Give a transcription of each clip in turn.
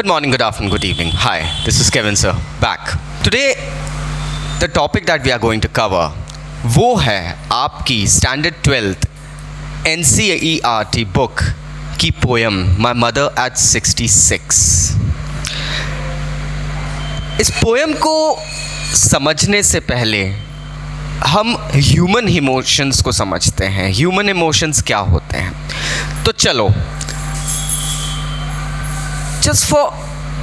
Good morning, good afternoon, good evening. Hi, this is Kevin sir, back. Today, the topic that we are going to cover वो है आपकी standard 12th NCERT book की poem my mother eight 66। इस poem को समझने से पहले हम ह्यूमन इमोशंस को समझते हैं। ह्यूमन इमोशंस क्या होते हैं, तो चलो just for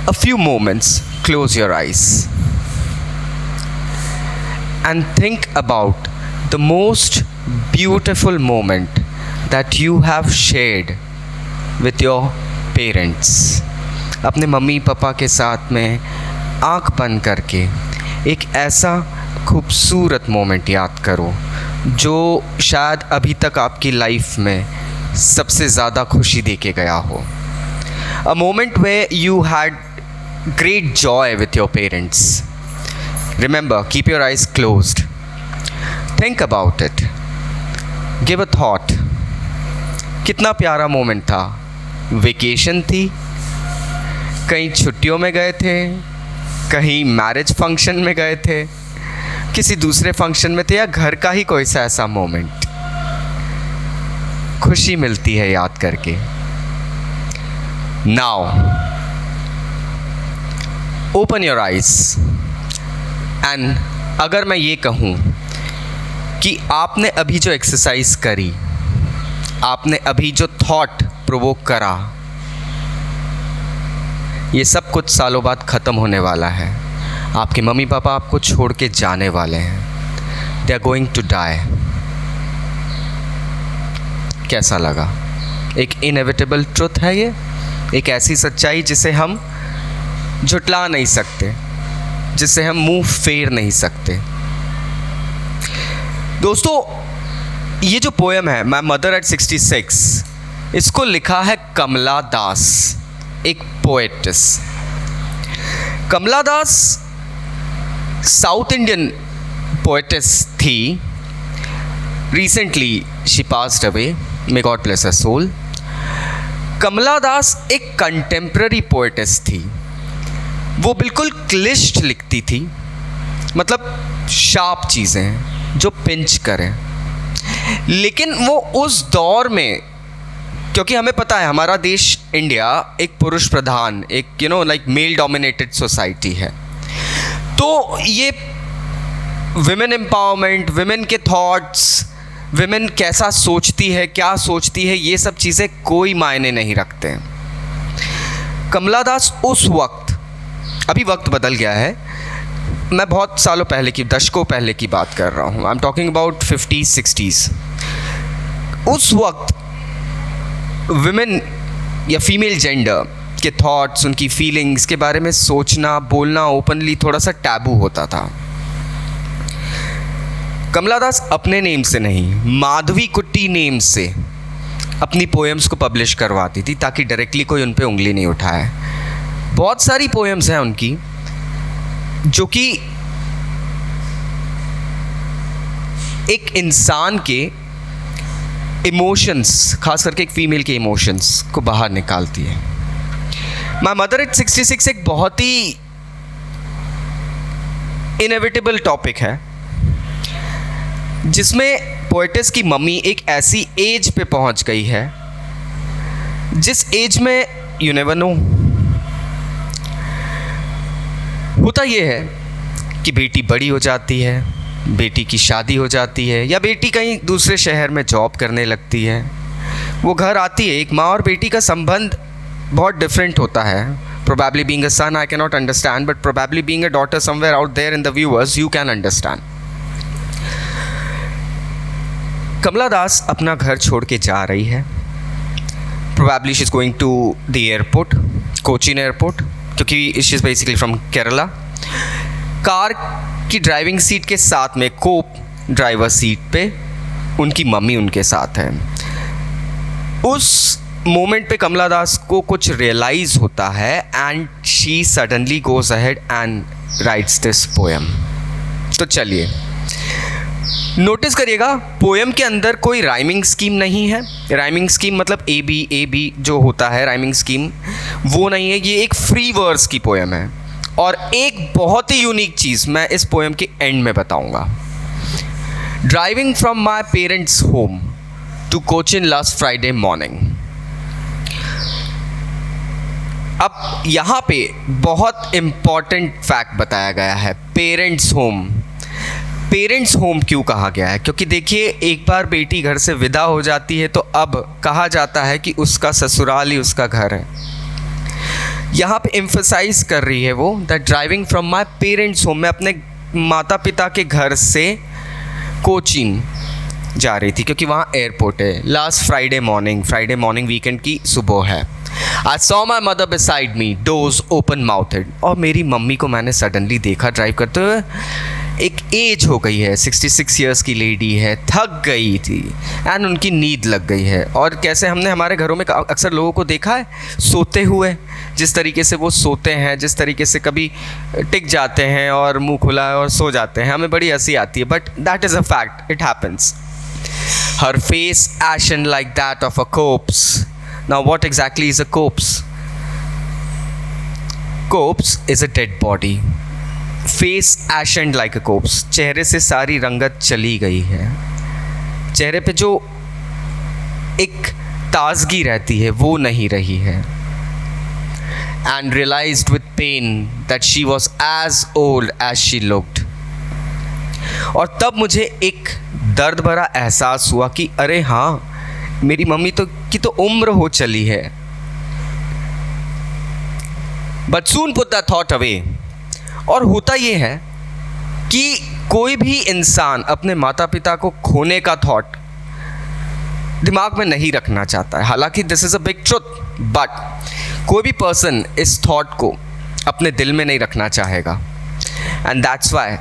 a few moments close your eyes and think about the most beautiful moment that you have shared with your parents। अपने मम्मी पापा के साथ में आँख बंद करके एक ऐसा खूबसूरत मोमेंट याद करो जो शायद अभी तक आपकी लाइफ में सबसे ज़्यादा खुशी दे के गया हो। A moment where you had great joy with your parents. Remember, keep your eyes closed. Think about it. Give a thought. कितना प्यारा मोमेंट था। वेकेशन थी, कहीं छुट्टियों में गए थे, कहीं मैरिज फंक्शन में गए थे, किसी दूसरे फंक्शन में थे, या घर का ही कोई सा ऐसा मोमेंट। खुशी मिलती है याद करके। Now, open your eyes and अगर मैं ये कहूँ कि आपने अभी जो एक्सरसाइज करी, आपने अभी जो थॉट प्रोवोक करा, ये सब कुछ सालों बाद ख़त्म होने वाला है। आपके मम्मी पापा आपको छोड़ के जाने वाले हैं। They are going to die। कैसा लगा? एक इनएविटेबल ट्रुथ है ये, एक ऐसी सच्चाई जिसे हम झुटला नहीं सकते, जिसे हम मुंह फेर नहीं सकते। दोस्तों, ये जो पोएम है माय मदर एट 66, इसको लिखा है कमला दास, एक poetess. Kamala Das south Indian poetess थी। Recently she passed away, may God bless her soul. Kamala Das एक कंटेम्प्ररी पोएटिस थी। वो बिल्कुल क्लिष्ट लिखती थी, मतलब शार्प चीज़ें जो पिंच करें। लेकिन वो उस दौर में, क्योंकि हमें पता है हमारा देश इंडिया एक पुरुष प्रधान, एक लाइक मेल डोमिनेटेड सोसाइटी है, तो ये विमेन एम्पावरमेंट, विमेन के थॉट्स, विमेन कैसा सोचती है, क्या सोचती है, ये सब चीज़ें कोई मायने नहीं रखते हैं। कमला दास उस वक्त, अभी वक्त बदल गया है, मैं बहुत सालों पहले की, दशकों पहले की बात कर रहा हूँ। I am talking about 50s 60s। उस वक्त विमेन या फीमेल जेंडर के थॉट्स, उनकी फीलिंग्स के बारे में सोचना, बोलना ओपनली थोड़ा सा टैबू होता था। कमला दास अपने नेम से नहीं, माधवी कुट्टी नेम से अपनी पोएम्स को पब्लिश करवाती थी ताकि डायरेक्टली कोई उन पे उंगली नहीं उठाए। बहुत सारी पोएम्स हैं उनकी जो कि एक इंसान के इमोशंस, खास करके एक फीमेल के इमोशंस को बाहर निकालती है। माय मदर एट 66 एक बहुत ही इनएविटेबल टॉपिक है जिसमें पोएटिस की मम्मी एक ऐसी एज पे पहुंच गई है जिस एज में यू नेवर नो, होता ये है कि बेटी बड़ी हो जाती है, बेटी की शादी हो जाती है, या बेटी कहीं दूसरे शहर में जॉब करने लगती है। वो घर आती है, एक माँ और बेटी का संबंध बहुत डिफरेंट होता है। Probably being a son I cannot understand, but probably being a daughter somewhere out there in the viewers you can understand। कमला दास अपना घर छोड़ के जा रही है। Probably she's going to the airport, Cochin airport, क्योंकि she is basically from Kerala. Car की driving seat के साथ में, कोप ड्राइवर सीट पे उनकी मम्मी उनके साथ है। उस मोमेंट पे कमला दास को कुछ रियलाइज होता है and she suddenly goes ahead and rights this poem. तो चलिए, नोटिस करिएगा पोएम के अंदर कोई राइमिंग स्कीम नहीं है। राइमिंग स्कीम मतलब ए बी जो होता है राइमिंग स्कीम, वो नहीं है। ये एक फ्री वर्स की पोएम है। और एक बहुत ही यूनिक चीज़ मैं इस पोएम के एंड में बताऊंगा। Driving from my parents home to Cochin last Friday morning. अब यहाँ पे बहुत इम्पॉर्टेंट फैक्ट बताया गया है, पेरेंट्स होम। पेरेंट्स होम क्यों कहा गया है? क्योंकि देखिए, एक बार बेटी घर से विदा हो जाती है तो अब कहा जाता है कि उसका ससुराल ही उसका घर है। यहाँ पे एम्फसाइज कर रही है वो that driving from my parents home, मैं अपने माता पिता के घर से कोचीन जा रही थी क्योंकि वहाँ एयरपोर्ट है। लास्ट फ्राइडे मॉर्निंग वीकेंड की सुबह है। I saw my mother beside me, doors open mouthed. और मेरी मम्मी को मैंने सडनली देखा ड्राइव करते हुए। एक एज हो गई है, 66 ईयर्स की लेडी है, थक गई थी एंड उनकी नींद लग गई है। और कैसे हमने हमारे घरों में अक्सर लोगों को देखा है सोते हुए, जिस तरीके से वो सोते हैं, जिस तरीके से कभी टिक जाते हैं और मुंह खुला है और सो जाते हैं, हमें बड़ी हंसी आती है, but that is a fact, it happens. Her face ashen like that of a corpse. Now what exactly is a corpse? Corpse is a dead body. Face ashen like a corpse. चेहरे से सारी रंगत चली गई है। चेहरे पे जो एक ताजगी रहती है वो नहीं रही है। And realized with pain that she was as old as she looked. और तब मुझे एक दर्द भरा एहसास हुआ कि अरे हाँ, मेरी मम्मी की तो उम्र हो चली है। But soon put that thought away. और होता ये है कि कोई भी इंसान अपने माता पिता को खोने का थॉट दिमाग में नहीं रखना चाहता है। हालांकि this is a big truth, but कोई भी पर्सन इस थॉट को अपने दिल में नहीं रखना चाहेगा। And that's why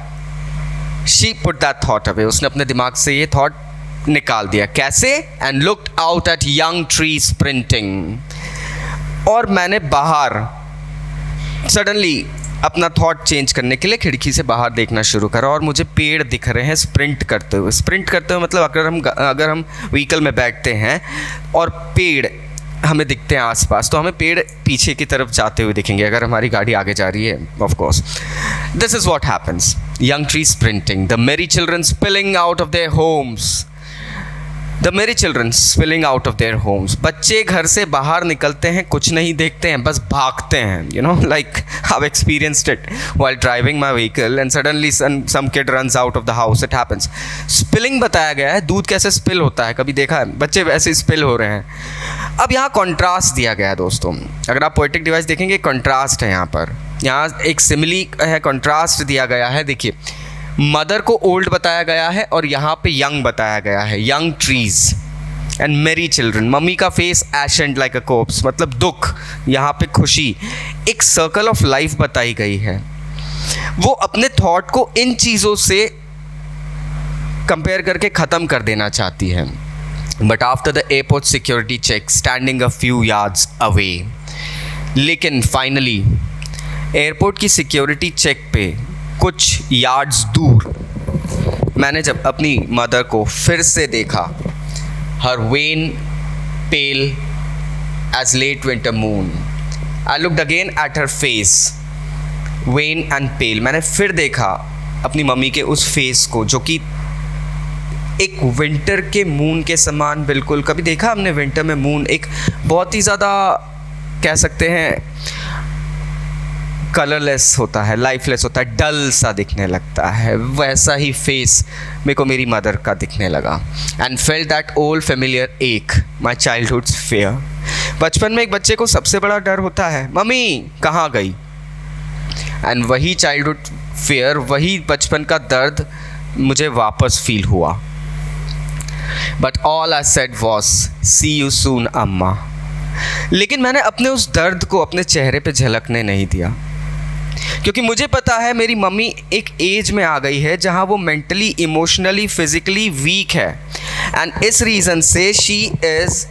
she put that thought away. उसने अपने दिमाग से ये थॉट निकाल दिया। कैसे? And looked out at young tree sprinting. और मैंने बाहर सडनली अपना थॉट चेंज करने के लिए खिड़की से बाहर देखना शुरू करा और मुझे पेड़ दिख रहे हैं स्प्रिंट करते हुए। स्प्रिंट करते हुए मतलब अगर हम व्हीकल में बैठते हैं और पेड़ हमें दिखते हैं आसपास, तो हमें पेड़ पीछे की तरफ जाते हुए दिखेंगे अगर हमारी गाड़ी आगे जा रही है, of course. This is what happens. Young tree sprinting, the merry children spilling out of their homes. The merry children spilling out of their homes. बच्चे घर से बाहर निकलते हैं, कुछ नहीं देखते हैं, बस भागते हैं। You know, like I've experienced it while driving my vehicle and suddenly some kid runs out of the house. It happens. Spilling बताया गया है, दूध कैसे स्पिल होता है, कभी देखा है? बच्चे वैसे स्पिल हो रहे हैं। अब यहाँ कॉन्ट्रास्ट दिया गया है दोस्तों। अगर आप पोएटिक डिवाइस देखेंगे, कॉन्ट्रास्ट है यहाँ पर। यहाँ एक सिमिली है, कॉन्ट्रास्ट दिया गया है। देखिए, मदर को ओल्ड बताया गया है और यहाँ पे यंग बताया गया है, यंग ट्रीज एंड मेरी चिल्ड्रन। मम्मी का फेस एशेंड लाइक अ कोप्स, मतलब दुख, यहाँ पे खुशी। एक सर्कल ऑफ लाइफ बताई गई है। वो अपने थॉट को इन चीज़ों से कंपेयर करके ख़त्म कर देना चाहती है। But after the airport security check standing a few yards away. लेकिन फाइनली एयरपोर्ट की सिक्योरिटी चेक पे कुछ यार्ड्स दूर मैंने जब अपनी मदर को फिर से देखा, her wan pale as late winter moon. I looked again at her face, wan and pale. मैंने फिर देखा अपनी मम्मी के उस फेस को जो कि एक विंटर के मून के समान बिल्कुल। कभी देखा हमने विंटर में मून? एक बहुत ही ज़्यादा कह सकते हैं कलरलेस होता है, लाइफलेस होता है, डल सा दिखने लगता है। वैसा ही फेस मेरे को मेरी मदर का दिखने लगा। And felt that old familiar एक, माई चाइल्डहुड्स फेयर। बचपन में एक बच्चे को सबसे बड़ा डर होता है, मम्मी कहाँ गई? एंड वही चाइल्डहुड फेयर, वही बचपन का दर्द मुझे वापस फील हुआ। But all I said was see you soon Amma. लेकिन मैंने अपने उस दर्द को अपने चेहरे पे झलकने नहीं दिया, क्योंकि मुझे पता है मेरी मम्मी एक एज में आ गई है जहां वो मेंटली, इमोशनली, फिजिकली वीक है। एंड इस रीज़न से she is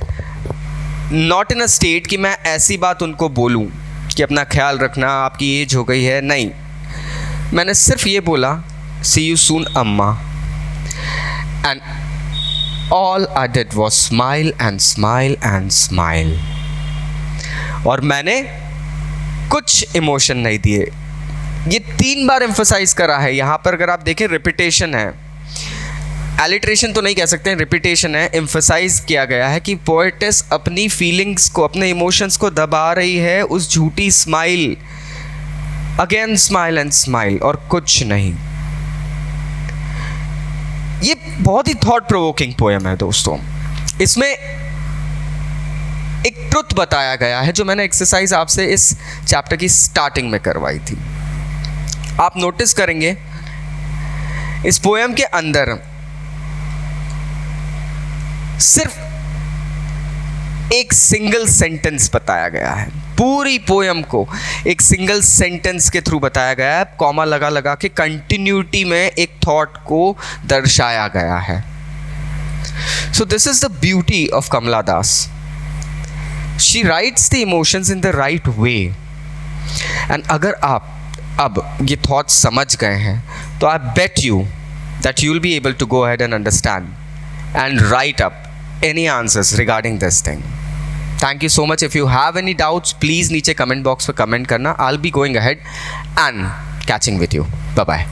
not in a state कि मैं ऐसी बात उनको बोलूं कि अपना ख्याल रखना, आपकी एज हो गई है। नहीं, मैंने सिर्फ ये बोला सी यू सून अम्मा। and all I did was smile and smile and smile. और मैंने कुछ इमोशन नहीं दिए. ये 3 बार एम्फसाइज करा है यहाँ पर. अगर आप देखें रिपीटेशन है, एलिट्रेशन तो नहीं कह सकते हैं, रिपीटेशन है. एम्फसाइज किया गया है कि पोएटेस अपनी फीलिंग्स को, अपने इमोशंस को दबा रही है उस झूठी smile. Again smile and smile, और कुछ नहीं. ये बहुत ही थॉट प्रोवोकिंग पोएम है दोस्तों. इसमें एक ट्रुथ बताया गया है जो मैंने एक्सरसाइज आपसे इस चैप्टर की स्टार्टिंग में करवाई थी. आप नोटिस करेंगे इस पोएम के अंदर सिर्फ एक सिंगल सेंटेंस बताया गया है. पूरी पोएम को एक सिंगल सेंटेंस के थ्रू बताया गया है. कॉमा लगा लगा के कंटिन्यूटी में एक थॉट को दर्शाया गया है. So this is the beauty of Kamala Das. She writes the emotions in the right way. And अगर आप अब ये थॉट्स समझ गए हैं तो I bet you that you will be able to go ahead and understand and write up any answers regarding this thing. Thank you so much. If you have any doubts, please नीचे comment box पे comment करना. I'll be going ahead and catching with you. Bye bye.